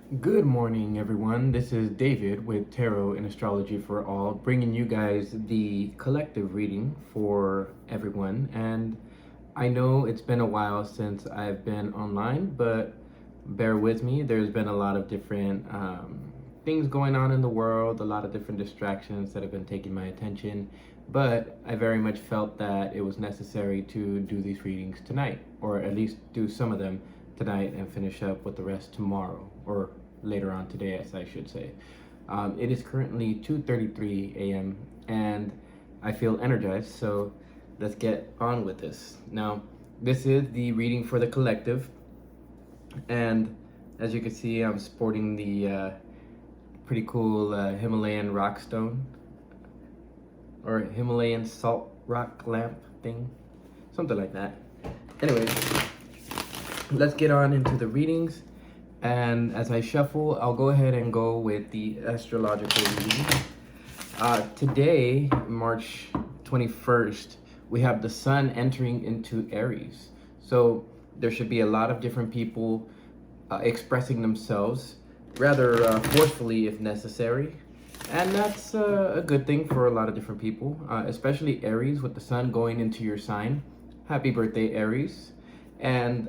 Good morning, everyone. This is David with Tarot and Astrology for All, bringing you guys the collective reading for everyone. And I know it's been a while since I've been online, but bear with me. There's been a lot of different things going on in the world, a lot of different distractions that have been taking my attention. But I very much felt that it was necessary to do these readings tonight, or at least do some of them tonight and finish up with the rest tomorrow, or later on today, as I should say. It is currently 2:33 a.m. and I feel energized, so let's get on with this. Now, this is the reading for the collective, and as you can see, I'm sporting the pretty cool Himalayan rock stone, or Himalayan salt rock lamp thing, something like that. Anyways, let's get on into the readings. And as I shuffle, I'll go ahead and go with the astrological reading. Today, March 21st, we have the sun entering into Aries. So there should be a lot of different people expressing themselves rather forcefully if necessary. And that's a good thing for a lot of different people, especially Aries with the sun going into your sign. Happy birthday, Aries. And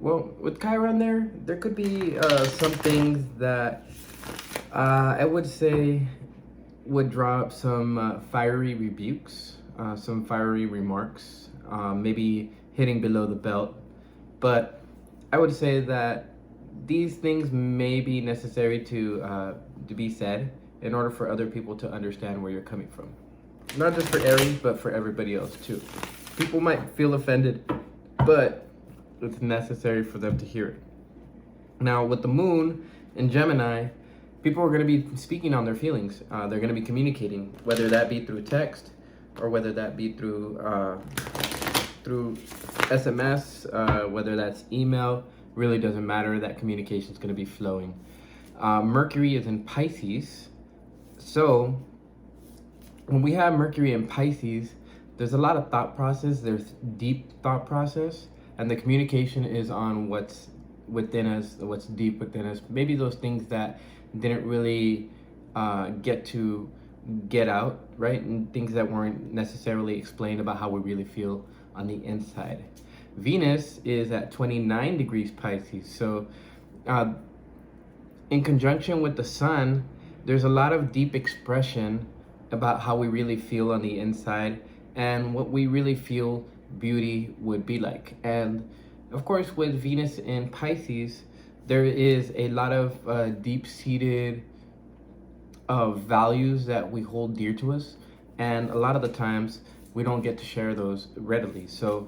well, with Chiron there could be some things that I would say would draw up some fiery rebukes, some fiery remarks, maybe hitting below the belt. But I would say that these things may be necessary to be said in order for other people to understand where you're coming from. Not just for Aries, but for everybody else too. People might feel offended, but it's necessary for them to hear it. Now, with the moon in Gemini, people are going to be speaking on their feelings. They're going to be communicating, whether that be through text or whether that be through SMS, whether that's email. Really doesn't matter. That communication is going to be flowing. Mercury is in Pisces, so when we have Mercury in Pisces, there's a lot of thought process. There's deep thought process, and the communication is on what's within us, what's deep within us. Maybe those things that didn't really get out, right? And things that weren't necessarily explained about how we really feel on the inside. Venus is at 29 degrees Pisces. So in conjunction with the sun, there's a lot of deep expression about how we really feel on the inside and what we really feel beauty would be like. And of course, with Venus in Pisces, there is a lot of deep-seated values that we hold dear to us, and a lot of the times we don't get to share those readily. So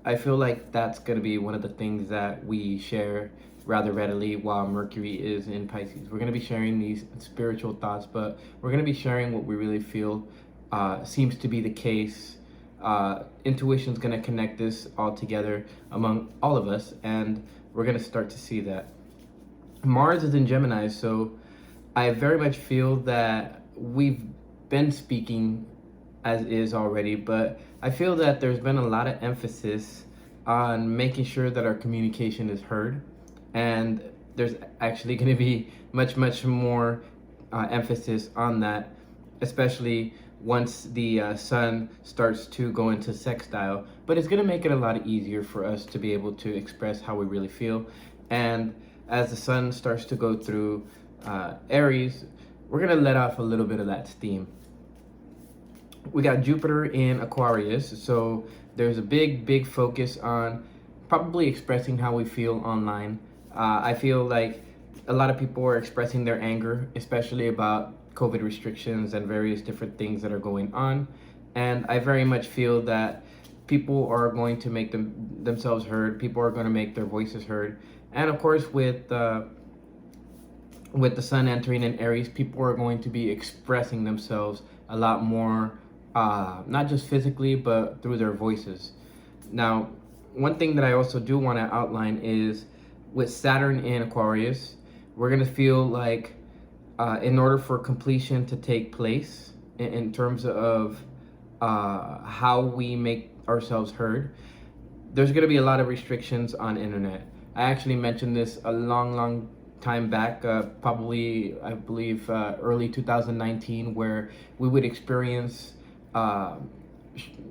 I feel like that's going to be one of the things that we share rather readily while Mercury is in Pisces. We're going to be sharing these spiritual thoughts, but we're going to be sharing what we really feel seems to be the case. Intuition's going to connect this all together among all of us, and we're going to start to see that. Mars is in Gemini, so I very much feel that we've been speaking as is already, but I feel that there's been a lot of emphasis on making sure that our communication is heard, and there's actually going to be much more emphasis on that, especially once the sun starts to go into sextile. But it's going to make it a lot easier for us to be able to express how we really feel. And as the sun starts to go through Aries, we're going to let off a little bit of that steam. We got Jupiter in Aquarius, so there's a big focus on probably expressing how we feel online. I feel like a lot of people are expressing their anger, especially about COVID restrictions and various different things that are going on. And I very much feel that people are going to make themselves heard. People are going to make their voices heard. And of course, with the sun entering in Aries, people are going to be expressing themselves a lot more, not just physically, but through their voices. Now, one thing that I also do want to outline is with Saturn in Aquarius, we're going to feel like in order for completion to take place in terms of how we make ourselves heard, there's going to be a lot of restrictions on internet. I actually mentioned this a long time back, probably I believe early 2019, where we would experience, uh,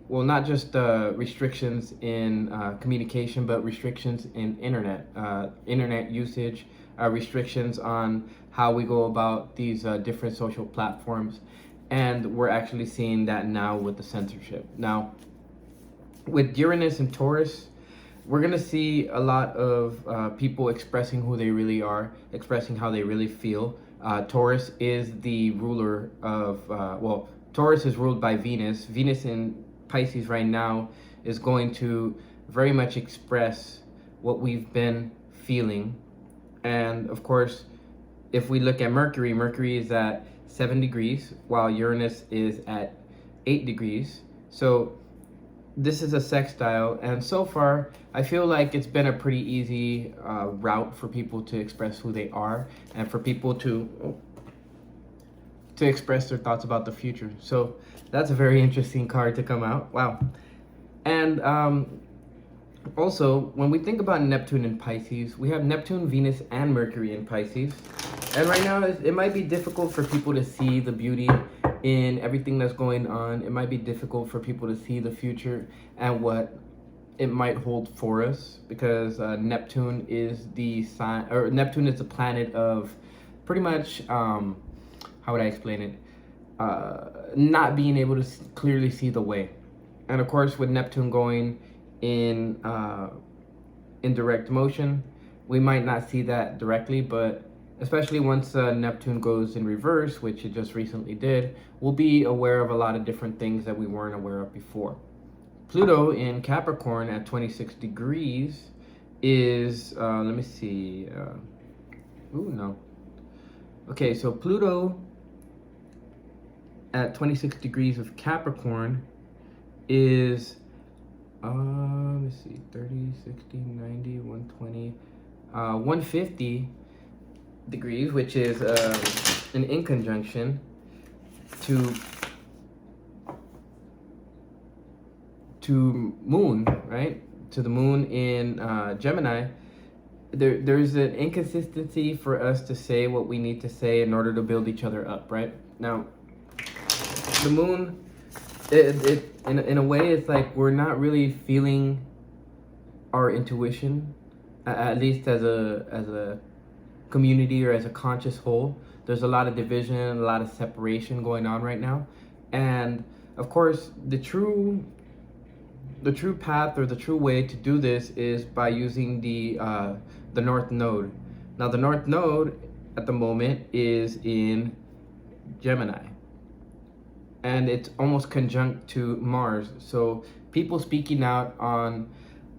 well, not just restrictions in communication, but restrictions in internet usage, restrictions on how we go about these different social platforms, and we're actually seeing that now with the censorship. Now, with Uranus and Taurus, we're gonna see a lot of people expressing who they really are, expressing how they really feel. Taurus is the ruler of, well, Taurus is ruled by Venus. Venus in Pisces right now is going to very much express what we've been feeling. And of course, if we look at Mercury, Mercury is at 7 degrees, while Uranus is at 8 degrees. So this is a sextile, and so far I feel like it's been a pretty easy route for people to express who they are, and for people to express their thoughts about the future. So that's a very interesting card to come out. Wow. And also, when we think about Neptune in Pisces, we have Neptune, Venus, and Mercury in Pisces. And right now, it might be difficult for people to see the beauty in everything that's going on. It might be difficult for people to see the future and what it might hold for us, because Neptune is the sign, or Neptune is the planet of pretty much, how would I explain it? Not being able to clearly see the way. And of course, with Neptune going in direct motion, we might not see that directly, but especially once Neptune goes in reverse, which it just recently did, we'll be aware of a lot of different things that we weren't aware of before. Pluto in Capricorn at 26 degrees is, let me see, ooh, no. Okay, so Pluto at 26 degrees of Capricorn is, let me see, 30, 60, 90, 120, 150 degrees, which is an in conjunction to Moon, right? To the Moon in Gemini. There's an inconsistency for us to say what we need to say in order to build each other up, right? Now, the Moon, in a way, it's like we're not really feeling our intuition, at least as a community or as a conscious whole. There's a lot of division, a lot of separation going on right now, and of course, the true path, or the true way to do this, is by using the North Node. Now, the North Node at the moment is in Gemini, and it's almost conjunct to Mars. So people speaking out on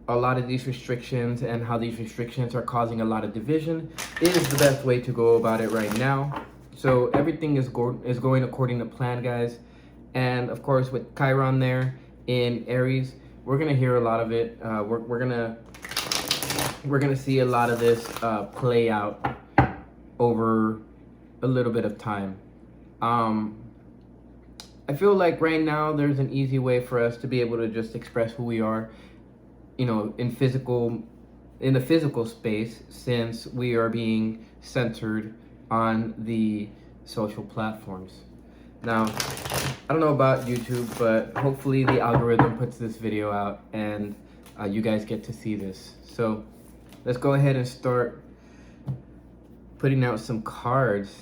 a lot of these restrictions and how these restrictions are causing a lot of division is the best way to go about it right now. So everything is going according to plan, guys. And of course, with Chiron there in Aries, we're gonna hear a lot of it. We're gonna see a lot of this play out over a little bit of time. I feel like right now there's an easy way for us to be able to just express who we are, you know, in the physical space, since we are being censored on the social platforms. Now, I don't know about YouTube, but hopefully the algorithm puts this video out and you guys get to see this. So let's go ahead and start putting out some cards.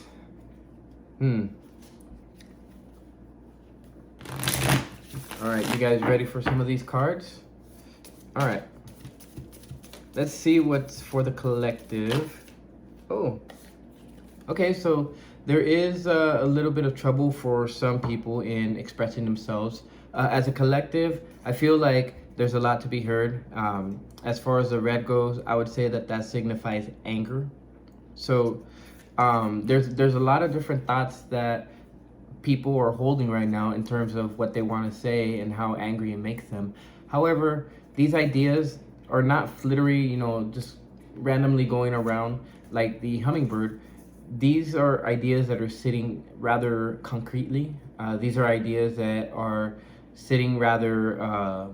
All right, you guys ready for some of these cards? All right, let's see what's for the collective. Oh, okay, so there is a little bit of trouble for some people in expressing themselves. As a collective, I feel like there's a lot to be heard. As far as the red goes, I would say that signifies anger. So there's a lot of different thoughts that people are holding right now in terms of what they want to say and how angry it makes them. However, these ideas are not flittery, you know, just randomly going around like the hummingbird. These are ideas that are sitting rather concretely. These are ideas that are sitting rather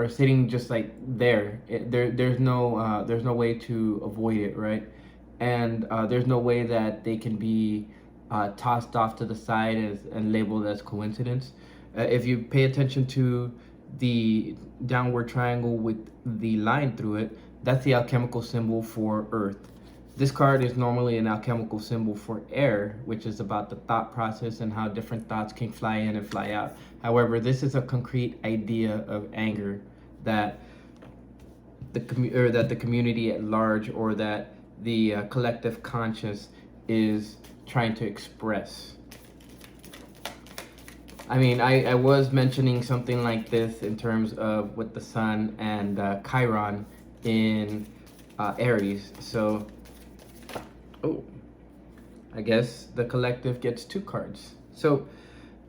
are sitting just like there. There's no way to avoid it, right? And there's no way that they can be tossed off to the side and labeled as coincidence. If you pay attention to the downward triangle with the line through it, that's the alchemical symbol for Earth. This card is normally an alchemical symbol for air, which is about the thought process and how different thoughts can fly in and fly out. However, this is a concrete idea of anger that the community at large, or that the collective conscious is trying to express. I mean, I was mentioning something like this in terms of with the sun and Chiron in Aries. So, oh, I guess the collective gets 2 cards. So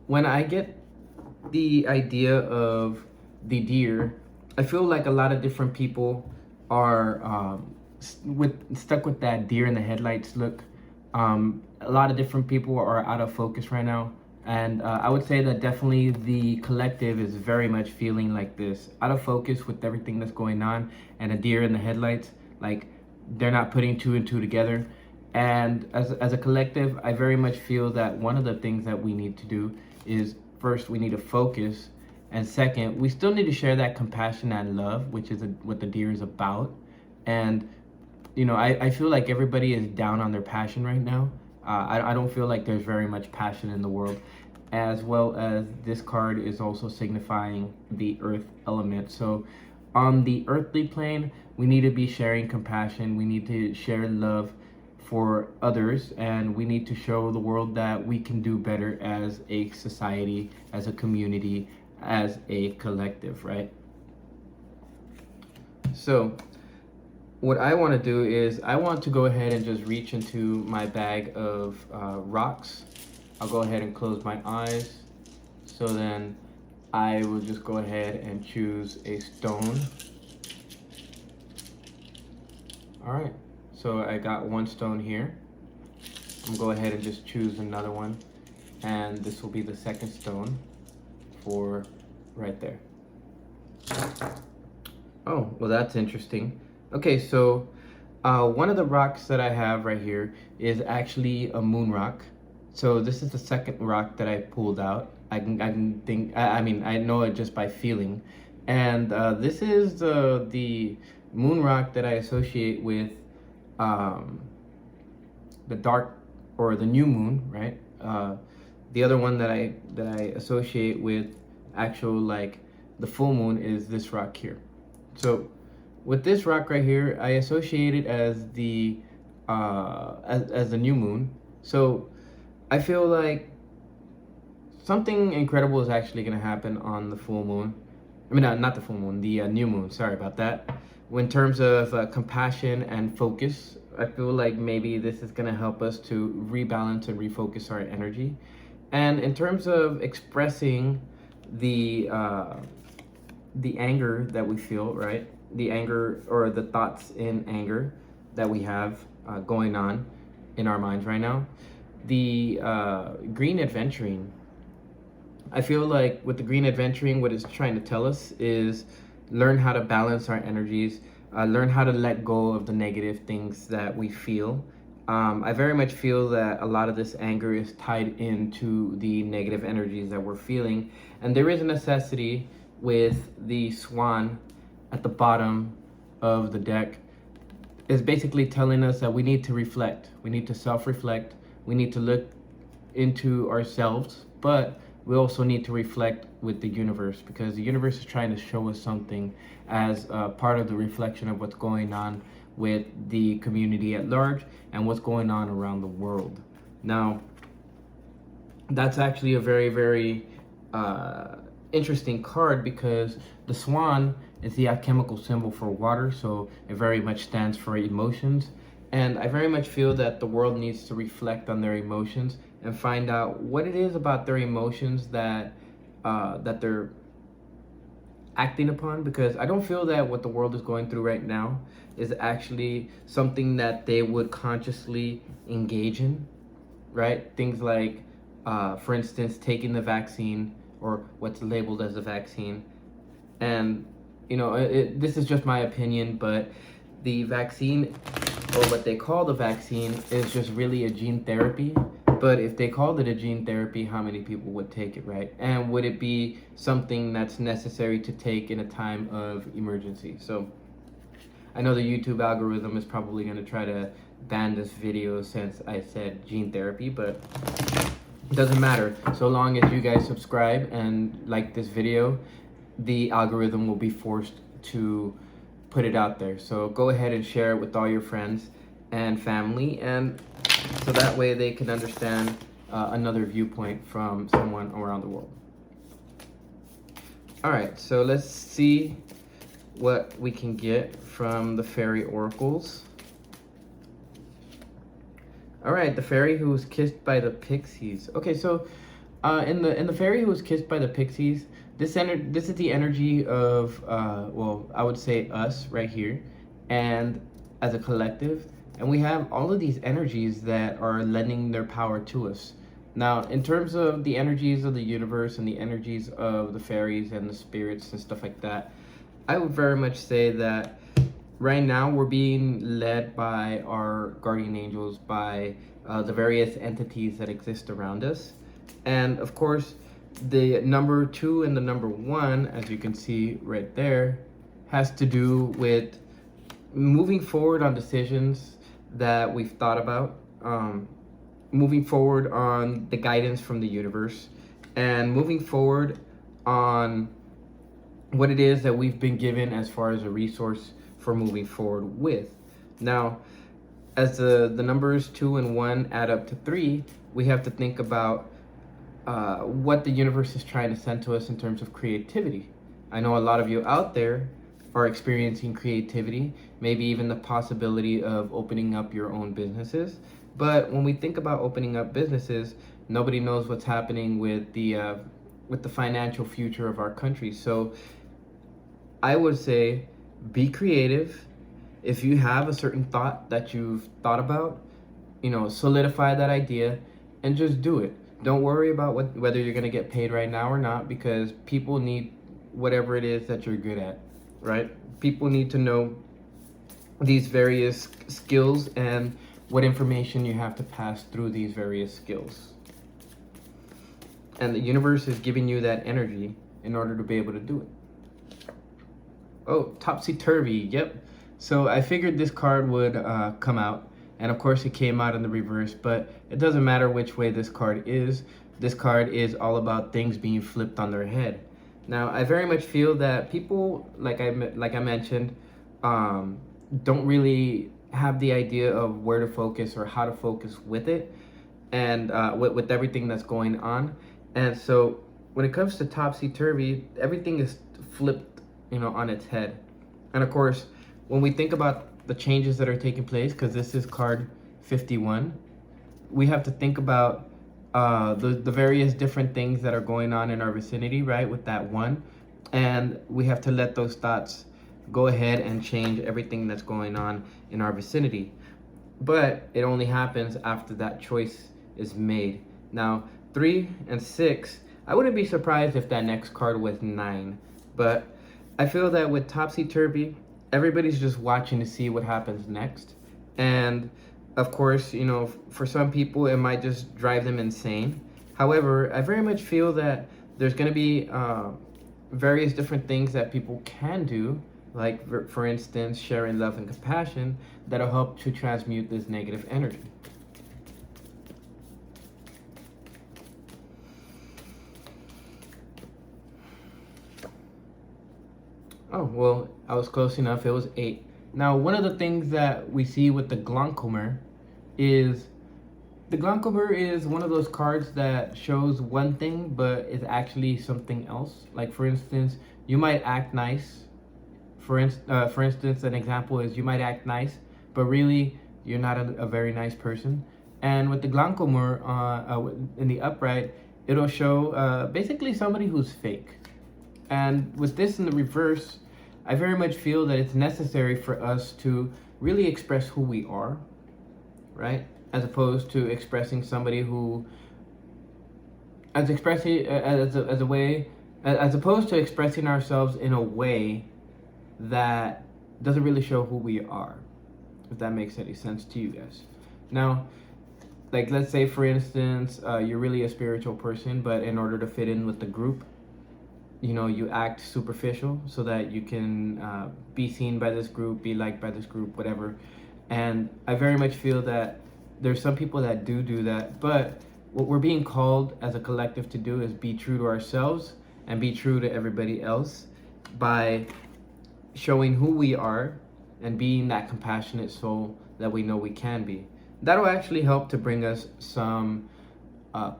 when I get the idea of the deer, I feel like a lot of different people are stuck with that deer in the headlights look. A lot of different people are out of focus right now. And I would say that definitely the collective is very much feeling like this, out of focus with everything that's going on, and a deer in the headlights, like they're not putting 2 and 2 together. And as a collective, I very much feel that one of the things that we need to do is, first, we need to focus. And second, we still need to share that compassion and love, which is what the deer is about. And, you know, I feel like everybody is down on their passion right now. I don't feel like there's very much passion in the world, as well as this card is also signifying the earth element. So on the earthly plane, we need to be sharing compassion. We need to share love for others, and we need to show the world that we can do better as a society, as a community, as a collective, right? So what I want to do is I want to go ahead and just reach into my bag of rocks. I'll go ahead and close my eyes. So then I will just go ahead and choose a stone. All right, so I got 1 stone here. I'm gonna go ahead and just choose another one. And this will be the 2nd stone for right there. Oh, well, that's interesting. Okay, so one of the rocks that I have right here is actually a moon rock. So this is the 2nd rock that I pulled out. I mean, I know it just by feeling. And this is the moon rock that I associate with the dark, or the new moon, right? The other one that I associate with actual, like, the full moon is this rock here. So with this rock right here, I associate it as the as the new moon. So I feel like something incredible is actually going to happen on the full moon. I mean, not the full moon, the new moon. Sorry about that. In terms of compassion and focus, I feel like maybe this is going to help us to rebalance and refocus our energy. And in terms of expressing the anger that we feel, right? The anger, or the thoughts in anger that we have going on in our minds right now. The green adventuring, I feel like with the green adventuring, what it's trying to tell us is learn how to balance our energies, learn how to let go of the negative things that we feel. I very much feel that a lot of this anger is tied into the negative energies that we're feeling. And there is a necessity with the swan at the bottom of the deck, is basically telling us that we need to reflect. We need to self-reflect. We need to look into ourselves, but we also need to reflect with the universe, because the universe is trying to show us something as part of the reflection of what's going on with the community at large and what's going on around the world. Now, that's actually a very, very interesting card, because the swan is the alchemical symbol for water, so it very much stands for emotions. And I very much feel that the world needs to reflect on their emotions and find out what it is about their emotions that they're acting upon, because I don't feel that what the world is going through right now is actually something that they would consciously engage in, right? Things like, for instance, taking the vaccine, or what's labeled as a vaccine. And this is just my opinion, but the vaccine, or what they call the vaccine, is just really a gene therapy. But if they called it a gene therapy, how many people would take it, right? And would it be something that's necessary to take in a time of emergency? So I know the YouTube algorithm is probably going to try to ban this video since I said gene therapy, but it doesn't matter. So long as you guys subscribe and like this video, the algorithm will be forced to put it out there. So go ahead and share it with all your friends and family, and so that way they can understand another viewpoint from someone around the world. All right, so let's see what we can get from the fairy oracles. All right, the fairy who was kissed by the pixies. Okay, so in the fairy who was kissed by the pixies, this is the energy of well, I would say us right here, and as a collective, and we have all of these energies that are lending their power to us. Now, in terms of the energies of the universe and the energies of the fairies and the spirits and stuff like that, I would very much say that right now we're being led by our guardian angels, by the various entities that exist around us. And of course, the number 2 and the number 1, as you can see right there, has to do with moving forward on decisions that we've thought about, moving forward on the guidance from the universe, and moving forward on what it is that we've been given as far as a resource for moving forward with. Now, as the numbers 2 and 1 add up to 3, we have to think about what the universe is trying to send to us in terms of creativity. I know a lot of you out there are experiencing creativity, maybe even the possibility of opening up your own businesses. But when we think about opening up businesses, nobody knows what's happening with the financial future of our country. So I would say be creative. If you have a certain thought that you've thought about, solidify that idea and just do it. Don't worry about whether you're going to get paid right now or not, because people need whatever it is that you're good at, right? People need to know these various skills and what information you have to pass through these various skills. And the universe is giving you that energy in order to be able to do it. Oh, topsy-turvy, yep. So I figured this card would come out, and of course it came out in the reverse, but it doesn't matter which way this card is. This card is all about things being flipped on their head. Now, I very much feel that people, like I mentioned, don't really have the idea of where to focus or how to focus with it, and with everything that's going on. And so when it comes to topsy-turvy, everything is flipped, on its head. And of course, when we think about the changes that are taking place, because this is card 51, we have to think about the various different things that are going on in our vicinity, right, with that 1. And we have to let those thoughts go ahead and change everything that's going on in our vicinity. But it only happens after that choice is made. Now, 3 and 6, I wouldn't be surprised if that next card was 9. But I feel that with topsy-turvy, everybody's just watching to see what happens next. And of course, for some people, it might just drive them insane. However, I very much feel that there's going to be various different things that people can do, like, for instance, sharing love and compassion, that'll help to transmute this negative energy. Oh, well, I was close enough. It was 8. Now, one of the things that we see with the Gloncomer is one of those cards that shows one thing, but is actually something else. Like, for instance, you might act nice. For instance, an example is you might act nice, but really you're not a very nice person. And with the Gloncomer in the upright, it'll show basically somebody who's fake. And with this in the reverse, I very much feel that it's necessary for us to really express who we are, right? As opposed to expressing somebody who, as opposed to expressing ourselves in a way that doesn't really show who we are, if that makes any sense to you guys. Now, like let's say for instance, you're really a spiritual person, but in order to fit in with the group, you act superficial so that you can be seen by this group, be liked by this group, whatever. And I very much feel that there's some people that do that, but what we're being called as a collective to do is be true to ourselves and be true to everybody else by showing who we are and being that compassionate soul that we know we can be. That'll actually help to bring us some, I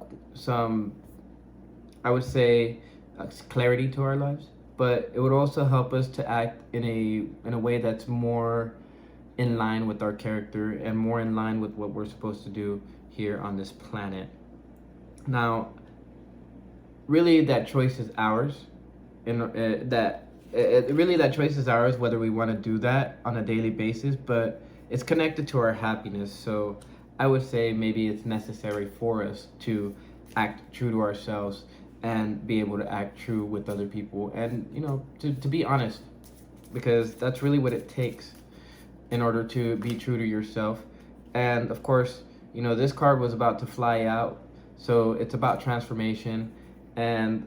would say, clarity to our lives, but it would also help us to act in a way that's more in line with our character and more in line with what we're supposed to do here on this planet. Now, really, that choice is ours, and that choice is ours whether we want to do that on a daily basis. But it's connected to our happiness, so I would say maybe it's necessary for us to act true to ourselves and be able to act true with other people, and to be honest, because that's really what it takes in order to be true to yourself. And of course, this card was about to fly out, so it's about transformation. And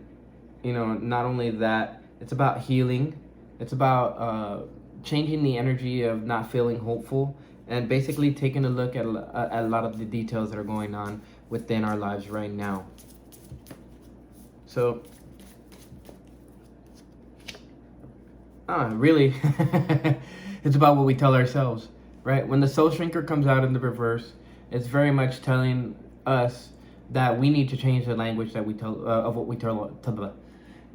not only that, it's about healing. It's about changing the energy of not feeling hopeful, and basically taking a look at a lot of the details that are going on within our lives right now. So really, it's about what we tell ourselves, right? When the soul shrinker comes out in the reverse, it's very much telling us that we need to change the language that we tell of what we tell.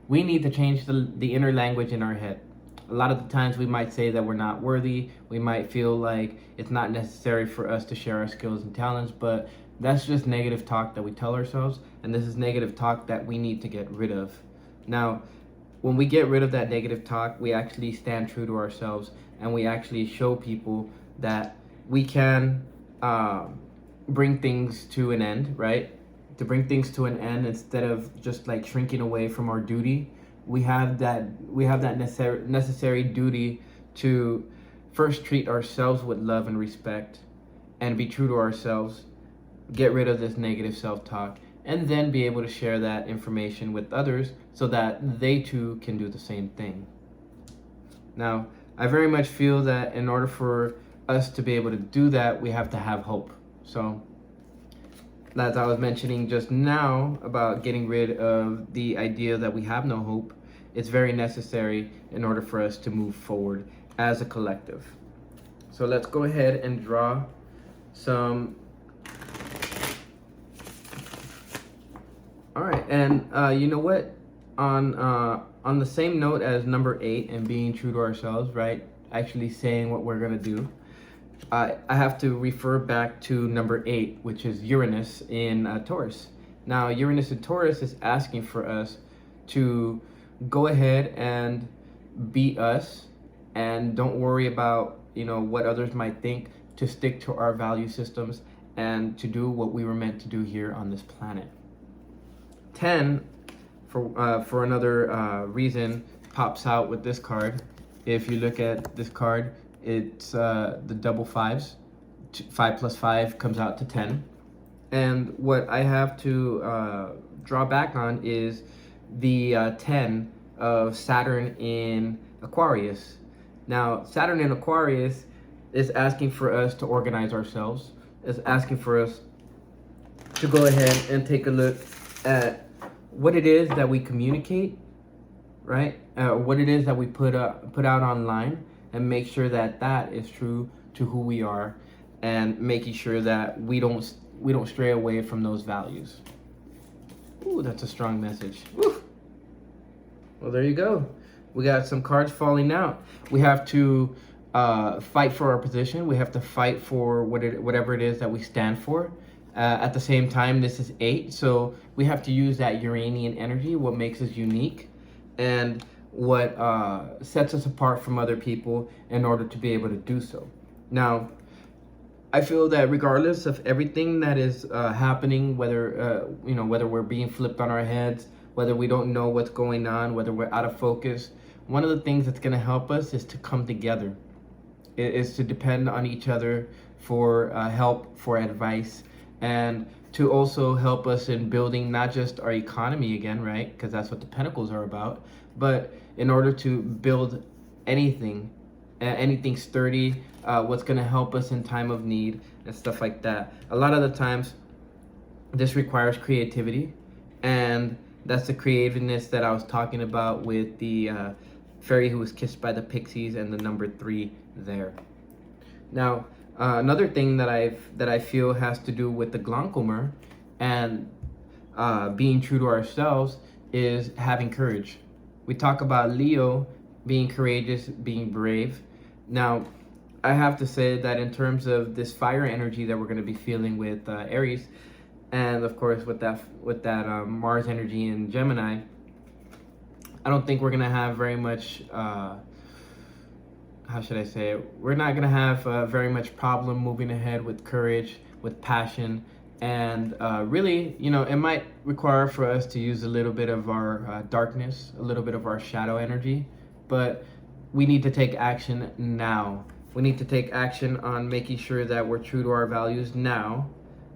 We need to change the inner language in our head. A lot of the times we might say that we're not worthy. We might feel like it's not necessary for us to share our skills and talents, but that's just negative talk that we tell ourselves, and this is negative talk that we need to get rid of. Now, when we get rid of that negative talk, we actually stand true to ourselves, and we actually show people that we can bring things to an end, right? To bring things to an end instead of just like shrinking away from our duty. We have that necessary duty to first treat ourselves with love and respect and be true to ourselves, get rid of this negative self-talk, and then be able to share that information with others so that they too can do the same thing. Now, I very much feel that in order for us to be able to do that, we have to have hope. So, as I was mentioning just now about getting rid of the idea that we have no hope, it's very necessary in order for us to move forward as a collective. So let's go ahead and draw some. All right, and you know what? On the same note as number 8 and being true to ourselves, right? Actually saying what we're gonna do. I have to refer back to number 8, which is Uranus in Taurus. Now, Uranus in Taurus is asking for us to go ahead and be us, and don't worry about what others might think. To stick to our value systems and to do what we were meant to do here on this planet. 10, for another reason, pops out with this card. If you look at this card, it's the double fives. 5 plus 5 comes out to 10. And what I have to draw back on is the 10 of Saturn in Aquarius. Now, Saturn in Aquarius is asking for us to organize ourselves, is asking for us to go ahead and take a look at what it is that we communicate, right? What it is that we put out online, and make sure that that is true to who we are, and making sure that we don't stray away from those values. Ooh, that's a strong message. Woo. Well, there you go. We got some cards falling out. We have to fight for our position. We have to fight for whatever it is that we stand for. At the same time, this is 8, so we have to use that Uranian energy, what makes us unique, and what sets us apart from other people in order to be able to do so. Now, I feel that regardless of everything that is happening, whether we're being flipped on our heads, whether we don't know what's going on, whether we're out of focus, one of the things that's going to help us is to come together, is to depend on each other for help, for advice, and to also help us in building not just our economy again, right? Because that's what the Pentacles are about, but in order to build anything, anything sturdy, what's going to help us in time of need and stuff like that. A lot of the times, this requires creativity, and that's the creativeness that I was talking about with the fairy who was kissed by the pixies and the number 3 there. Now, another thing that I feel has to do with the Glaucomer and being true to ourselves is having courage. We talk about Leo being courageous, being brave. Now, I have to say that in terms of this fire energy that we're going to be feeling with Aries, and of course with that Mars energy in Gemini, I don't think we're going to have very much, how should I say it? We're not going to have very much problem moving ahead with courage, with passion, and really, you know, it might require for us to use a little bit of our darkness, a little bit of our shadow energy, but we need to take action now. We need to take action on making sure that we're true to our values now,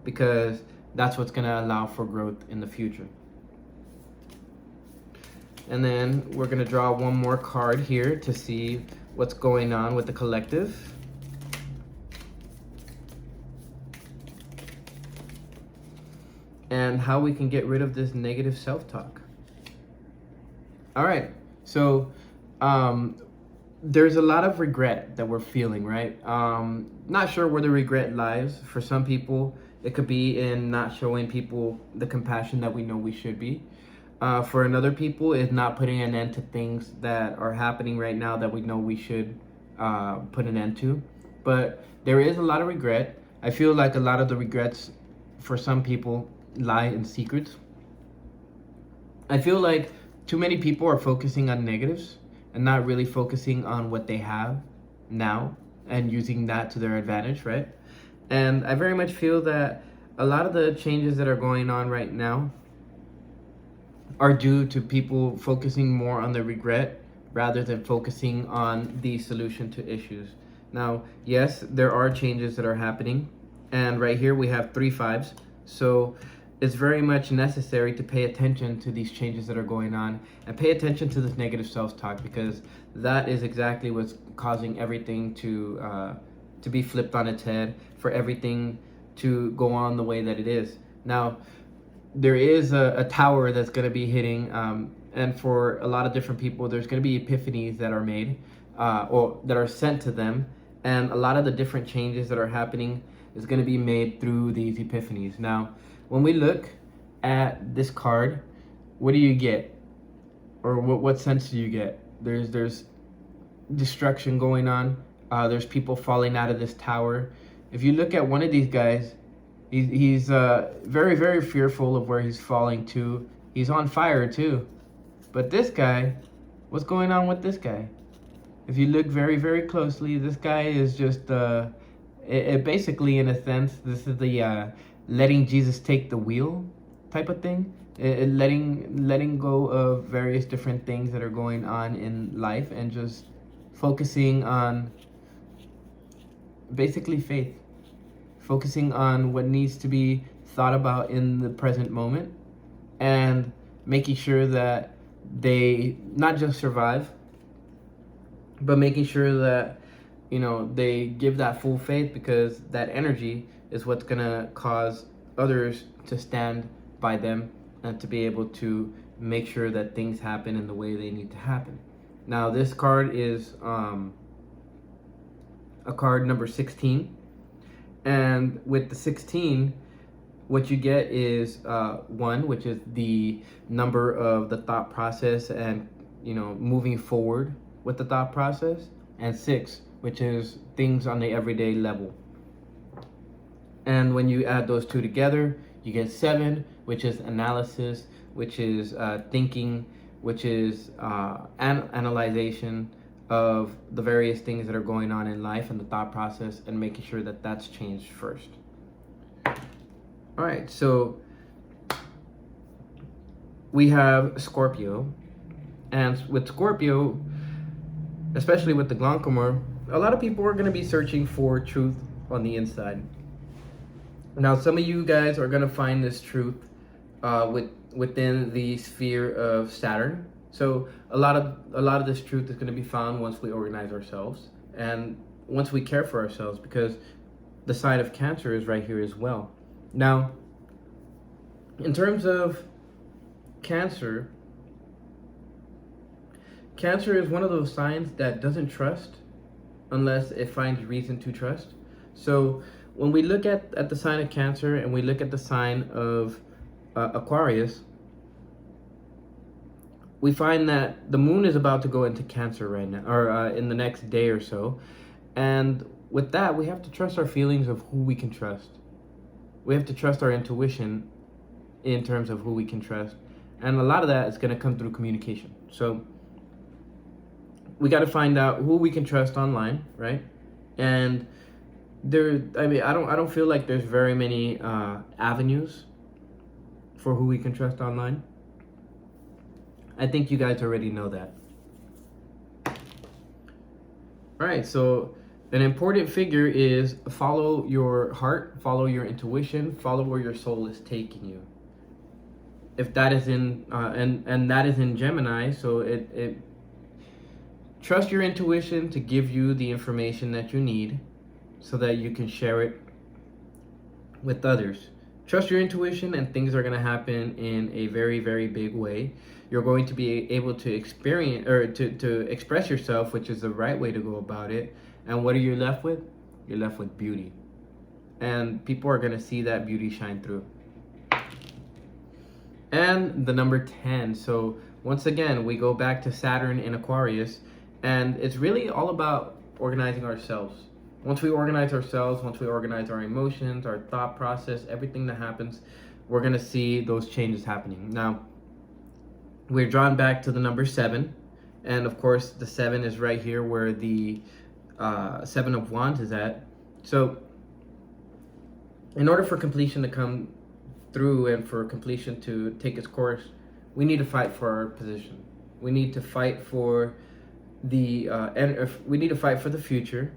because that's what's going to allow for growth in the future. And then we're going to draw one more card here to see what's going on with the collective. And how we can get rid of this negative self-talk. All right, so there's a lot of regret that we're feeling, right? Not sure where the regret lies. For some people, it could be in not showing people the compassion that we know we should be. For another people, it's not putting an end to things that are happening right now that we know we should put an end to. But there is a lot of regret. I feel like a lot of the regrets for some people lie in secrets. I feel like too many people are focusing on negatives and not really focusing on what they have now and using that to their advantage, right? And I very much feel that a lot of the changes that are going on right now are due to people focusing more on the regret rather than focusing on the solution to issues. Now, yes, there are changes that are happening, and right here we have 3 5s, so it's very much necessary to pay attention to these changes that are going on and pay attention to this negative self-talk, because that is exactly what's causing everything to be flipped on its head, for everything to go on the way that it is. Now, there is a tower that's going to be hitting, and for a lot of different people, there's going to be epiphanies that are made or that are sent to them, and a lot of the different changes that are happening is going to be made through these epiphanies. Now, when we look at this card, what do you get? Or what sense do you get? There's destruction going on. There's people falling out of this tower. If you look at one of these guys, he's very, very fearful of where he's falling to. He's on fire too. But this guy, what's going on with this guy? If you look very, very closely, this guy is just, it basically, in a sense, this is the letting Jesus take the wheel type of thing. Letting go of various different things that are going on in life and just focusing on basically faith. Focusing on what needs to be thought about in the present moment and making sure that they not just survive, but making sure that, you know, they give that full faith, because that energy is what's gonna cause others to stand by them and to be able to make sure that things happen in the way they need to happen. Now, this card is a card number 16, and with the 16, what you get is 1, which is the number of the thought process and, you know, moving forward with the thought process, and 6, which is things on the everyday level. And when you add those two together, you get 7, which is analysis, which is thinking, which is analyzation of the various things that are going on in life and the thought process, and making sure that that's changed first. All right, so we have Scorpio, and with Scorpio, especially with the glaucoma, a lot of people are going to be searching for truth on the inside. Now, some of you guys are going to find this truth within the sphere of Saturn. So a lot of this truth is going to be found once we organize ourselves and once we care for ourselves, because the sign of Cancer is right here as well. Now, in terms of Cancer, Cancer is one of those signs that doesn't trust unless it finds reason to trust. So when we look at the sign of Cancer and we look at the sign of Aquarius, we find that the moon is about to go into Cancer right now, or in the next day or so. And with that, we have to trust our feelings of who we can trust. We have to trust our intuition in terms of who we can trust. And a lot of that is going to come through communication. So we got to find out who we can trust online, right? And I don't feel like there's very many avenues for who we can trust online. I think you guys already know that. All right, so an important figure is follow your heart, follow your intuition, follow where your soul is taking you. If that is in and that is in Gemini, so it trust your intuition to give you the information that you need so that you can share it with others. Trust your intuition and things are going to happen in a very, very big way. You're going to be able to experience or to express yourself, which is the right way to go about it. And what are you left with? You're left with beauty. And people are going to see that beauty shine through. And the number 10. So once again, we go back to Saturn in Aquarius, and it's really all about organizing ourselves. Once we organize ourselves, once we organize our emotions, our thought process, everything that happens, we're going to see those changes happening. Now, we're drawn back to the number 7. And of course, the 7 is right here where the 7 of Wands is at. So in order for completion to come through and for completion to take its course, we need to fight for our position. We need to fight for we need to fight for the future.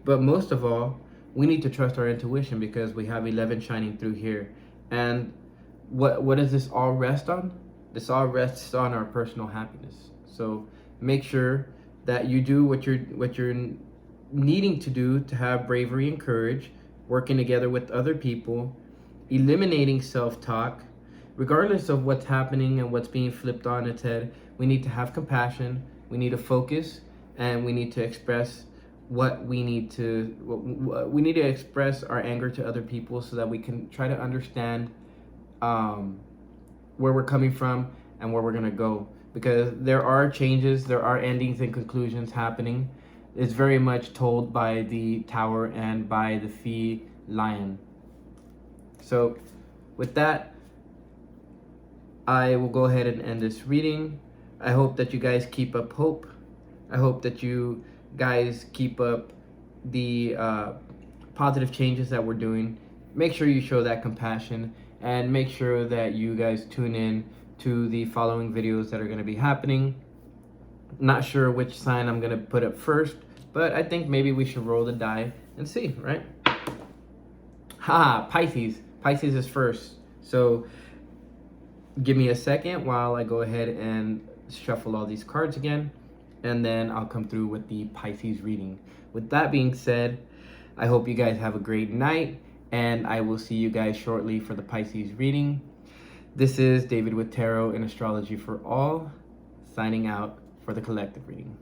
But most of all, we need to trust our intuition because we have 11 shining through here. And what does this all rest on? This all rests on our personal happiness. So make sure that you do what you're needing to do to have bravery and courage, working together with other people, eliminating self-talk. Regardless of what's happening and what's being flipped on its head, we need to have compassion, we need to focus, and we need to express we need to express our anger to other people so that we can try to understand where we're coming from and where we're going to go, because there are changes, there are endings and conclusions happening. It's very much told by the Tower and by the Lion. So with that, I will go ahead and end this reading. I hope that you guys keep up hope. I hope that you guys keep up the positive changes that we're doing. Make sure you show that compassion, and make sure that you guys tune in to the following videos that are going to be happening. Not sure which sign I'm going to put up first, but I think maybe we should roll the die and see, right? Pisces. Pisces is first. So give me a second while I go ahead and shuffle all these cards again, and then I'll come through with the Pisces reading. With that being said, I hope you guys have a great night, and I will see you guys shortly for the Pisces reading. This is David with Tarot and Astrology for All, signing out for the collective reading.